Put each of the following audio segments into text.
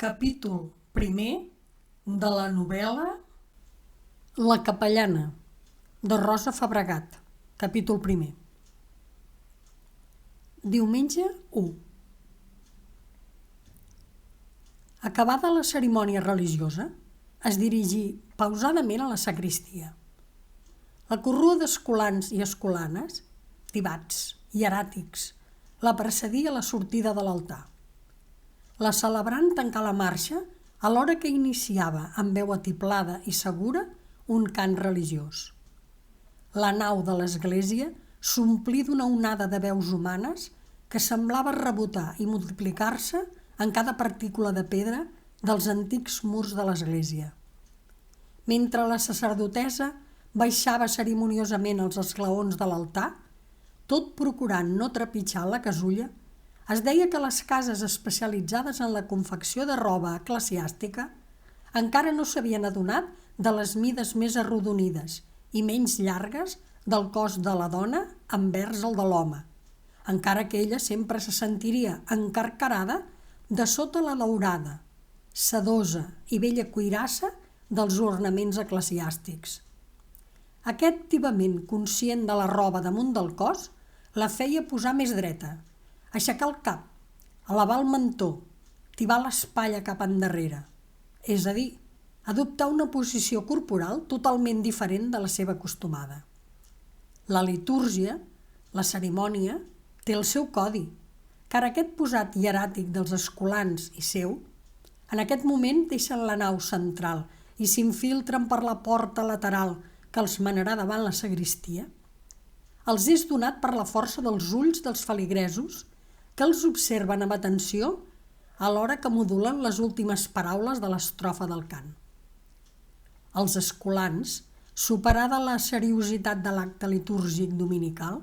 Capítol primer de la novel·la La capellana, de Rosa Fabregat. Capítol primer. Diumenge 1. Acabada la cerimònia religiosa, es dirigí pausadament a la sagristia. La corrua d'escolans i escolanes, tibats, hieràtics, la precedia a la sortida de l'altar. La celebrant tancà la marxa alhora que iniciava, amb veu atiplada i segura, un cant religiós. La nau de l'església s'omplí d'una onada de veus humanes que semblava rebotar i multiplicar-se en cada partícula de pedra dels antics murs de l'església. Mentre la sacerdotessa baixava ceremoniosament els esglaons de l'altar, tot procurant no trepitjar la casulla, es deia que les cases especialitzades en la confecció de roba eclesiàstica encara no s'havien adonat de les mides més arrodonides i menys llargues del cos de la dona envers el de l'home, encara que ella sempre se sentiria encarcarada de sota la daurada, sedosa i bella cuirassa dels ornaments eclesiàstics. Aquest tibament conscient de la roba damunt del cos la feia posar més dreta, aixecar el cap, elevar el mentó, tibar l'espatlla cap endarrere, és a dir, adoptar una posició corporal totalment diferent de la seva acostumada. La litúrgia, la cerimònia, té el seu codi, car aquest posat hieràtic dels escolans i seu, en aquest moment deixen la nau central i s'infiltren per la porta lateral que els manarà davant la sagristia, els és donat per la força dels ulls dels feligresos que els observen amb atenció alhora que modulen les últimes paraules de l'estrofa del cant. Els escolans, superada la seriositat de l'acte litúrgic dominical,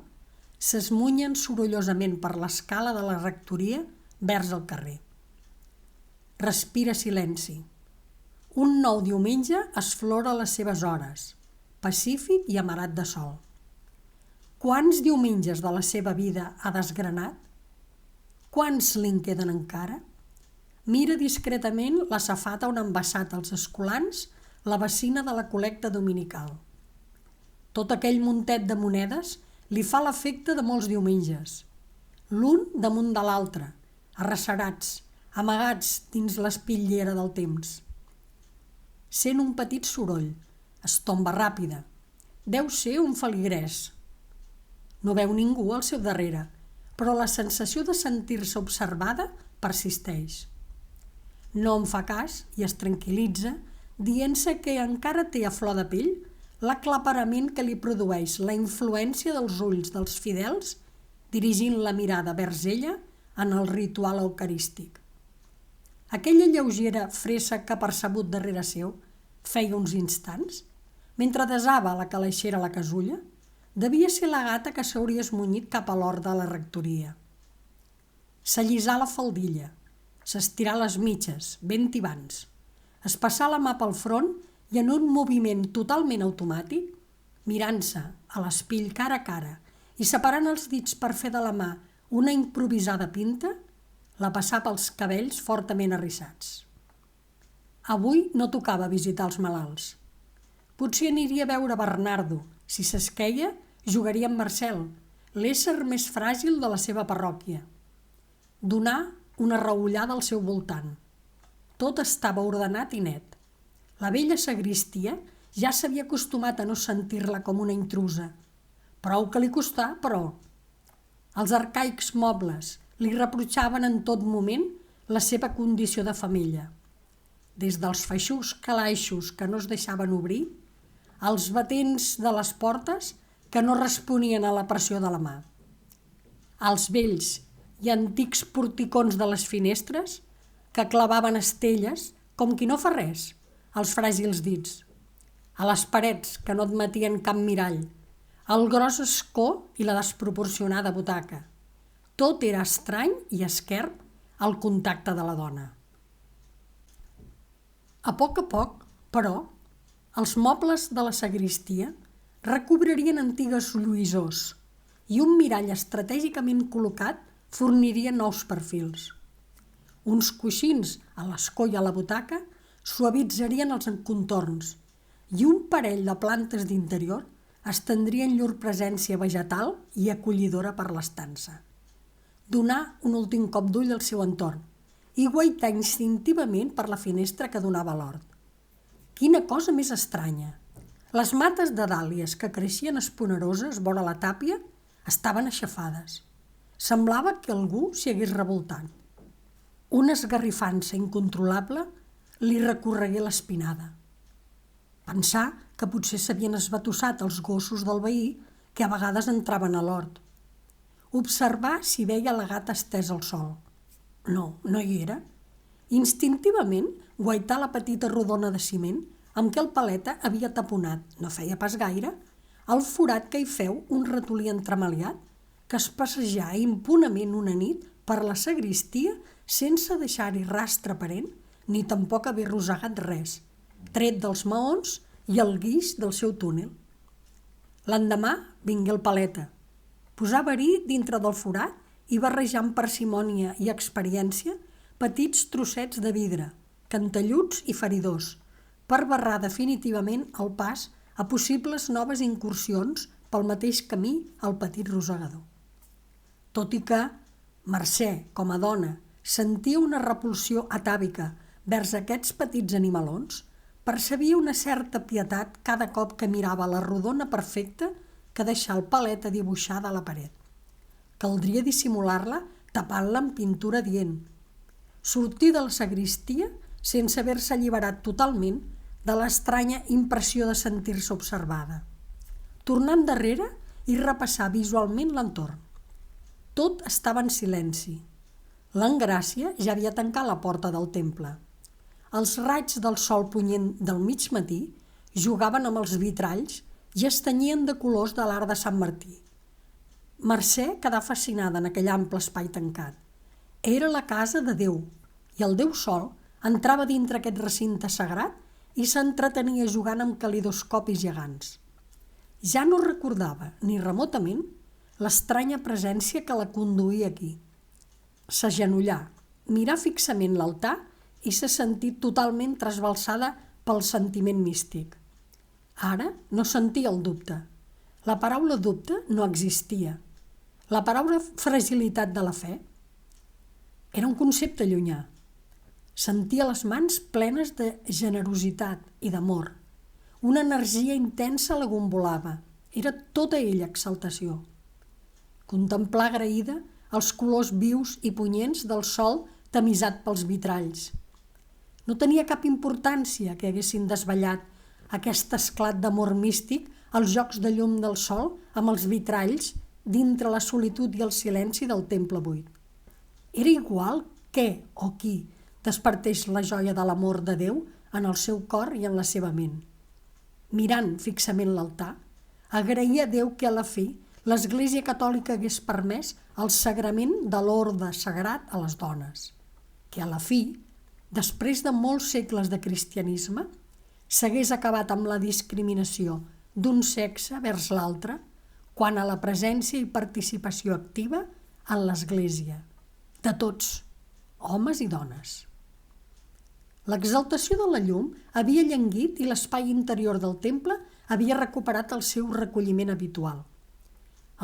s'esmunyen sorollosament per l'escala de la rectoria vers el carrer. Respira silenci. Un nou diumenge esflora les seves hores, pacífic i amarat de sol. Quants diumenges de la seva vida ha desgranat? Quants li'n queden encara? Mira discretament la safata on han vessat els escolans la bacina de la col·lecta dominical. Tot aquell muntet de monedes li fa l'efecte de molts diumenges, l'un damunt de l'altre, arrecerats, amagats dins l'espitllera del temps. Sent un petit soroll, es tomba ràpida. Deu ser un feligrès. No veu ningú al seu darrere, però la sensació de sentir-se observada persisteix. No en fa cas i es tranquil·litza, dient-se que encara té a flor de pell l'aclaparament que li produeix la influència dels ulls dels fidels dirigint la mirada vers ella en el ritual eucarístic. Aquella lleugera fressa que ha percebut darrere seu feia uns instants, mentre desava la calaixera a la casulla, devia ser la gata que s'hauria esmunyit cap a l'hort de la rectoria. S'allisà la faldilla, s'estirà les mitges, ben tibants, es passà la mà pel front i en un moviment totalment automàtic, mirant-se a l'espill cara a cara i separant els dits per fer de la mà una improvisada pinta, la passà pels cabells fortament arrissats. Avui no tocava visitar els malalts. Potser aniria a veure Bernardo. Si s'esqueia, jugaria amb Marcel, l'ésser més fràgil de la seva parròquia. Donà una reullada al seu voltant. Tot estava ordenat i net. La vella sagristia ja s'havia acostumat a no sentir-la com una intrusa. Prou que li costà, però. Els arcaics mobles li reprotxaven en tot moment la seva condició de femella. Des dels feixucs calaixos que no es deixaven obrir, als batents de les portes que no responien a la pressió de la mà, als vells i antics porticons de les finestres que clavaven estelles com qui no fa res, als fràgils dits, a les parets que no admetien cap mirall, al gros escó i la desproporcionada butaca. Tot era estrany i esquerp al contacte de la dona. A poc, però, els mobles de la sagristia recobrarien antigues lluïssors i un mirall estratègicament col·locat forniria nous perfils. Uns coixins a l'escó i a la butaca suavitzarien els contorns i un parell de plantes d'interior estendrien llur presència vegetal i acollidora per l'estança. Donà un últim cop d'ull al seu entorn i guaità instintivament per la finestra que donava a l'hort. Quina cosa més estranya! Les mates de dàlies que creixien esponeroses vora la tàpia estaven aixafades. Semblava que algú s'hi hagués revoltat. Una esgarrifança incontrolable li recorregué l'espinada. Pensà que potser s'havien esbatussat els gossos del veí que a vegades entraven a l'hort. Observà si veia la gata estesa al sol. No hi era. Instintivament guaità la petita rodona de ciment amb què el paleta havia taponat, no feia pas gaire, el forat que hi feu un ratolí entremaliat que es passejà impunement una nit per la sagristia sense deixar-hi rastre aparent ni tampoc haver rosegat res, tret dels maons i el guix del seu túnel. L'endemà vingué el paleta. Posà verí dintre del forat i barrejar amb parsimònia i experiència petits trossets de vidre, cantelluts i feridors, per barrar definitivament el pas a possibles noves incursions pel mateix camí al petit rosegador. Tot i que Mercè, com a dona, sentia una repulsió atàvica vers aquests petits animalons, percebia una certa pietat cada cop que mirava la rodona perfecta que deixà el paleta dibuixada a la paret. Caldria dissimular-la tapant-la amb pintura dient. Sortir de la sagristia sense haver-se alliberat totalment de l'estranya impressió de sentir-se observada. Tornar endarrere i repassar visualment l'entorn. Tot estava en silenci. L'Engràcia ja havia tancat la porta del temple. Els raigs del sol punyent del mig matí jugaven amb els vitralls i es tenyien de colors de l'arc de Sant Martí. Mercè quedà fascinada en aquell ample espai tancat. Era la casa de Déu i el Déu sol entrava dintre aquest recinte sagrat i s'entretenia jugant amb calidoscopis gegants. Ja no recordava, ni remotament, l'estranya presència que la conduïa aquí. S'agenollà, mirà fixament l'altar i se sentí totalment trasbalsada pel sentiment místic. Ara no sentia el dubte. La paraula dubte no existia. La paraula fragilitat de la fe era un concepte llunyà. Sentia les mans plenes de generositat i d'amor. Una energia intensa la gombolava. Era tota ella exaltació. Contemplà agraïda els colors vius i punyents del sol tamisat pels vitralls. No tenia cap importància que haguessin desvetllat aquest esclat d'amor místic als jocs de llum del sol amb els vitralls dintre la solitud i el silenci del temple buit. Era igual què o qui despertés la joia de l'amor de Déu en el seu cor i en la seva ment. Mirant fixament l'altar, agraïa a Déu que a la fi l'Església Catòlica hagués permès el sagrament de l'orde sagrat a les dones, que a la fi, després de molts segles de cristianisme, s'hagués acabat amb la discriminació d'un sexe vers l'altre quant a la presència i participació activa en l'Església, de tots, homes i dones. L'exaltació de la llum havia llanguit i l'espai interior del temple havia recuperat el seu recolliment habitual.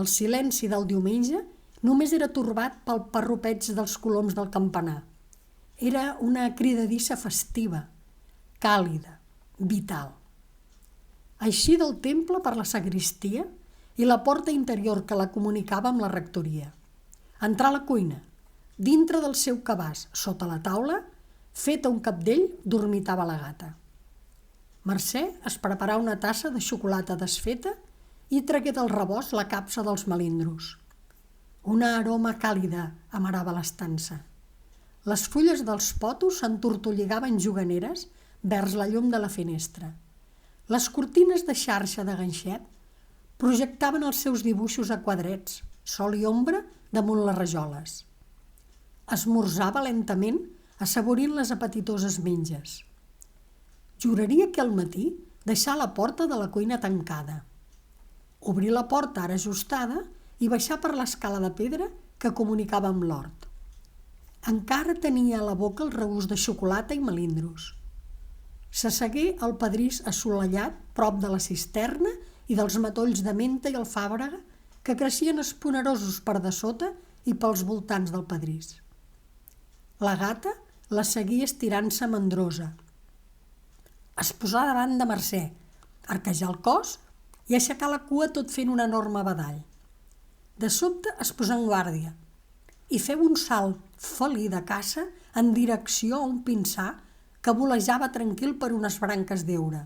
El silenci del diumenge només era torbat pel parrupeig dels coloms del campanar. Era una cridadissa festiva, càlida, vital. Eixí del temple per la sagristia i la porta interior que la comunicava amb la rectoria. Entrà a la cuina. Dintre del seu cabàs, sota la taula, feta un capdell, dormitava la gata. Mercè es preparà una tassa de xocolata desfeta i tragué del rebost la capsa dels melindros. Una aroma càlida amarava l'estança. Les fulles dels potos s'entortolligaven juganeres vers la llum de la finestra. Les cortines de xarxa de ganxet projectaven els seus dibuixos a quadrets, sol i ombra damunt les rajoles. Esmorzava lentament, assaborint les apetitoses menges. Juraria que al matí deixà la porta de la cuina tancada. Obrí la porta ara ajustada i baixà per l'escala de pedra que comunicava amb l'hort. Encara tenia a la boca el regust de xocolata i melindros. S'assegué al pedrís assolellat prop de la cisterna i dels matolls de menta i alfàbrega que creixien esponerosos per de sota i pels voltants del pedrís. La gata la seguia estirant-se mandrosa. Es posà davant de Mercè, arquejà el cos i aixecà la cua tot fent un enorme badall. De sobte es posà en guàrdia i feu un salt felí de caça en direcció a un pinsà que volejava tranquil per unes branques d'heura.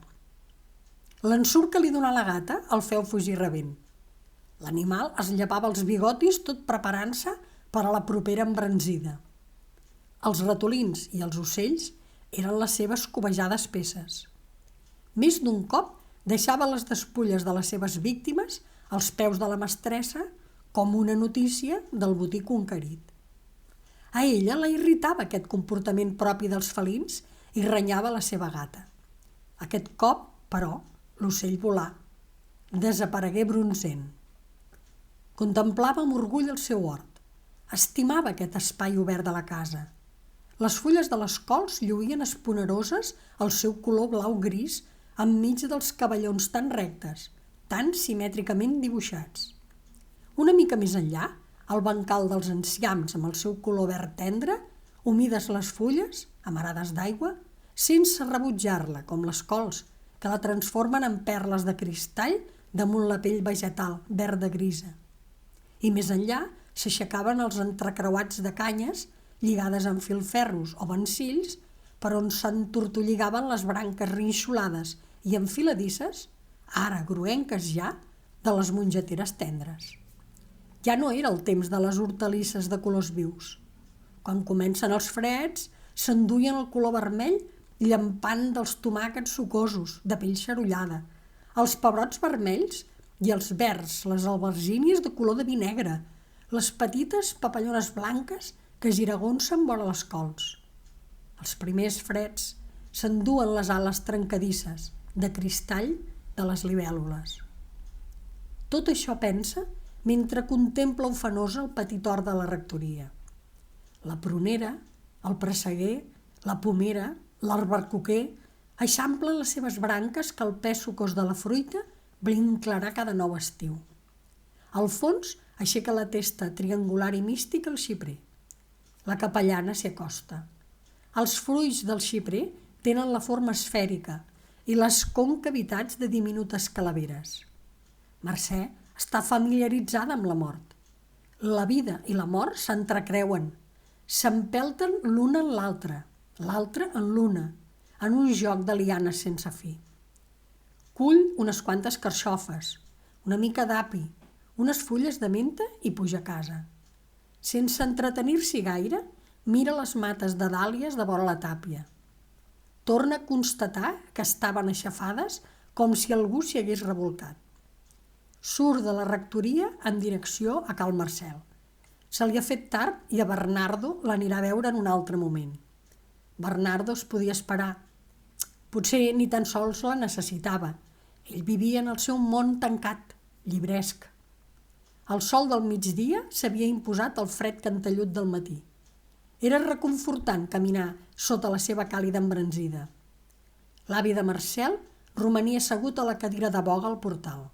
L'ensurt que li donà la gata el feu fugir rebent. L'animal es llevava els bigotis tot preparant-se per a la propera embranzida. Els ratolins i els ocells eren les seves cobejades peces. Més d'un cop deixava les despulles de les seves víctimes als peus de la mestressa com una notícia del botí conquerit. A ella la irritava aquest comportament propi dels felins i renyava la seva gata. Aquest cop, però, l'ocell volà. Desaparegué bronzent. Contemplava amb orgull el seu hort. Estimava aquest espai obert de la casa. Les fulles de les cols lluïen esponeroses el seu color blau-gris enmig dels cavallons tan rectes, tan simètricament dibuixats. Una mica més enllà, el bancal dels enciams amb el seu color verd tendre, humides les fulles, amarades d'aigua, sense rebutjar-la, com les cols, que la transformen en perles de cristall damunt la pell vegetal verda grisa. I més enllà s'aixecaven els entrecreuats de canyes lligades amb filferros o vencills per on s'entortolligaven les branques rinxolades i enfiladisses, ara groenques ja, de les mongeteres tendres. Ja no era el temps de les hortalisses de colors vius. Quan comencen els freds, s'enduien el color vermell llampant dels tomàquets sucosos, de pell xarollada, els pebrots vermells i els verds, les albergínies de color de vi negre, les petites papallones blanques que giragonsen vora les cols. Els primers freds s'enduen les ales trencadisses, de cristall de les libèl·lules. Tot això pensa mentre contempla ofenosa el petit hort de la rectoria. La prunera, el presseguer, la pomera, l'arbercoquer eixamplen les seves branques que el pes sucós de la fruita blinclarà cada nou estiu. Al fons aixeca la testa triangular i mística el xiprer. La capellana s'hi acosta. Els fruits del xiprer tenen la forma esfèrica i les concavitats de diminutes calaveres. Mercè està familiaritzada amb la mort. La vida i la mort s'entrecreuen, s'empelten l'una en l'altra, l'altra en l'una, en un joc de lianes sense fi. Cull unes quantes carxofes, una mica d'api, unes fulles de menta i puja a casa. Sense entretenir-s'hi gaire, mira les mates de dàlies de vora la tàpia. Torna a constatar que estaven aixafades com si algú s'hi hagués revolcat. Surt de la rectoria en direcció a Cal Marcel. Se li ha fet tard i a Bernardo l'anirà a veure en un altre moment. Bernardo es podia esperar. Potser ni tan sols la necessitava. Ell vivia en el seu món tancat, llibresc. El sol del migdia s'havia imposat al fred cantellut del matí. Era reconfortant caminar sota la seva càlida embranzida. L'avi de Marcel romania assegut a la cadira de boga al portal.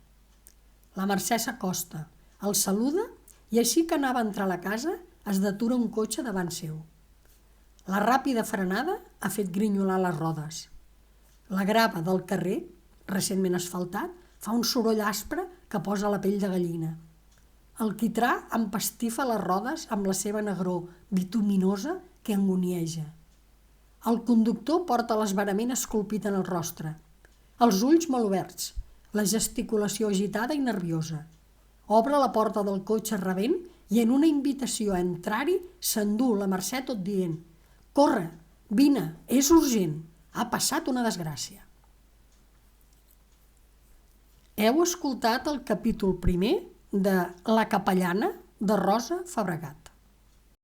La Mercè s'acosta, el saluda i així que anava a entrar a la casa es detura un cotxe davant seu. La ràpida frenada ha fet grinyolar les rodes. La grava del carrer, recentment asfaltat, fa un soroll aspre que posa la pell de gallina. El quitrà empastifa les rodes amb la seva negror bituminosa que angonieja. El conductor porta l'esverament esculpit en el rostre, els ulls molt oberts, la gesticulació agitada i nerviosa. Obre la porta del cotxe rebent i en una invitació a entrar-hi s'endú la Mercè tot dient: «Corre, vine, és urgent, ha passat una desgràcia». Heu escoltat el capítol primer de La capellana de Rosa Fabregat.